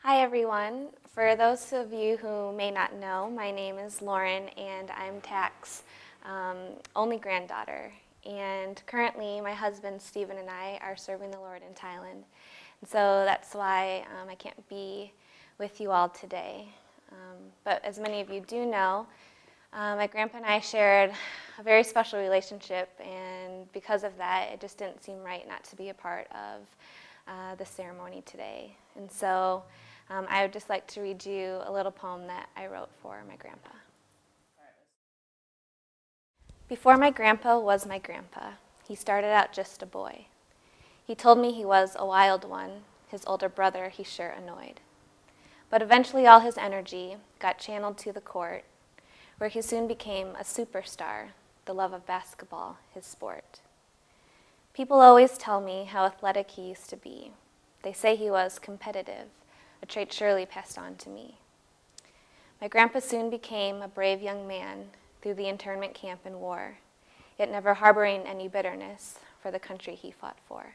Hi everyone. For those of you who may not know, my name is Lauren and I'm Tak's only granddaughter. And currently my husband Stephen and I are serving the Lord in Thailand. And so that's why I can't be with you all today. But as many of you do know, my grandpa and I shared a very special relationship, and because of that, it just didn't seem right not to be a part of the ceremony today. And so I would just like to read you a little poem that I wrote for my grandpa. Before my grandpa was my grandpa, he started out just a boy. He told me he was a wild one, his older brother he sure annoyed. But eventually all his energy got channeled to the court, where he soon became a superstar, the love of basketball, his sport. People always tell me how athletic he used to be. They say he was competitive, a trait surely passed on to me. My grandpa soon became a brave young man through the internment camp and war, yet never harboring any bitterness for the country he fought for.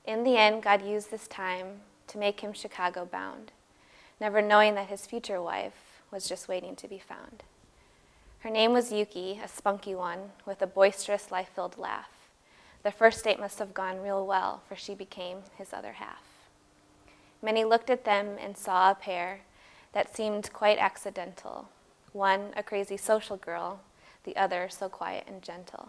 In the end, God used this time to make him Chicago-bound, never knowing that his future wife was just waiting to be found. Her name was Yuki, a spunky one with a boisterous, life-filled laugh. The first date must have gone real well, for she became his other half. Many looked at them and saw a pair that seemed quite accidental. One, a crazy social girl, the other so quiet and gentle.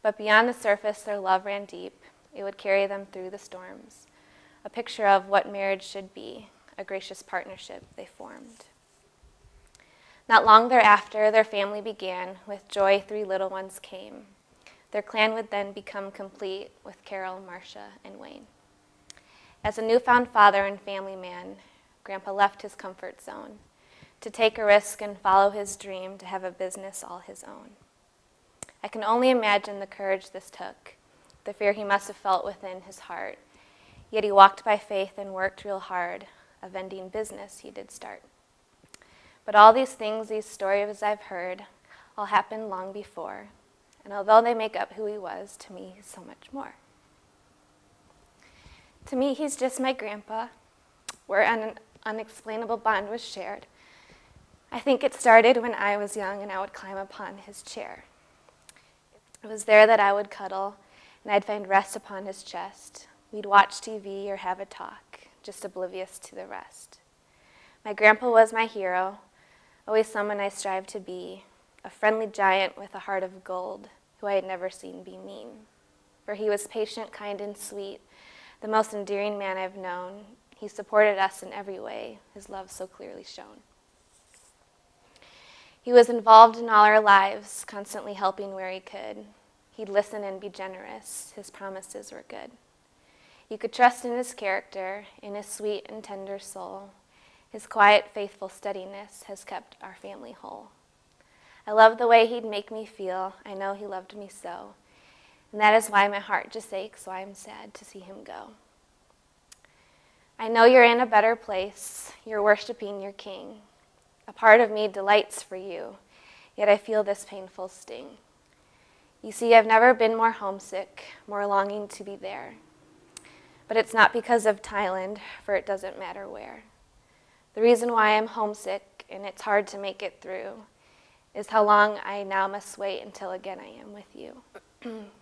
But beyond the surface, their love ran deep. It would carry them through the storms, a picture of what marriage should be, a gracious partnership they formed. Not long thereafter, their family began. With joy, 3 little ones came. Their clan would then become complete with Carol, Marcia, and Wayne. As a newfound father and family man, Grandpa left his comfort zone to take a risk and follow his dream to have a business all his own. I can only imagine the courage this took, the fear he must have felt within his heart. Yet he walked by faith and worked real hard. A vending business he did start. But all these things, these stories I've heard, all happened long before. And although they make up who he was, to me he's so much more. To me, he's just my grandpa, where an unexplainable bond was shared. I think it started when I was young and I would climb upon his chair. It was there that I would cuddle, and I'd find rest upon his chest. We'd watch TV or have a talk, just oblivious to the rest. My grandpa was my hero, always someone I strived to be, a friendly giant with a heart of gold, who I had never seen be mean. For he was patient, kind, and sweet, the most endearing man I've known. He supported us in every way, his love so clearly shown. He was involved in all our lives, constantly helping where he could. He'd listen and be generous, his promises were good. You could trust in his character, in his sweet and tender soul. His quiet, faithful steadiness has kept our family whole. I love the way he'd make me feel. I know he loved me so. And that is why my heart just aches, why I'm sad to see him go. I know you're in a better place. You're worshiping your King. A part of me delights for you, yet I feel this painful sting. You see, I've never been more homesick, more longing to be there. But it's not because of Thailand, for it doesn't matter where. The reason why I'm homesick, and it's hard to make it through, is how long I now must wait until again I am with you.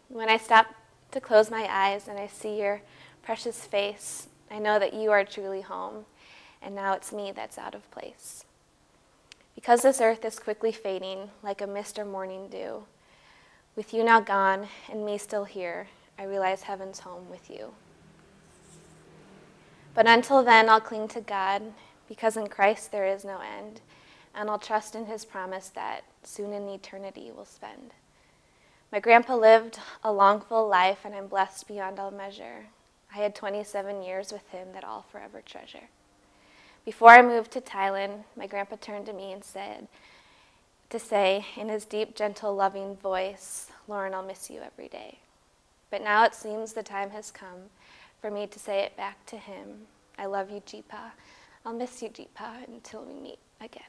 When I stop to close my eyes and I see your precious face, I know that you are truly home, and now it's me that's out of place. Because this earth is quickly fading like a mist or morning dew, with you now gone and me still here, I realize heaven's home with you. But until then, I'll cling to God, because in Christ there is no end, and I'll trust in his promise that soon in eternity we'll spend. My grandpa lived a long, full life, and I'm blessed beyond all measure. I had 27 years with him that I'll forever treasure. Before I moved to Thailand, my grandpa turned to me and said, in his deep, gentle, loving voice, Lauren, I'll miss you every day. But now it seems the time has come for me to say it back to him. I love you, Jeepa. I'll miss you, Jeepa, until we meet again.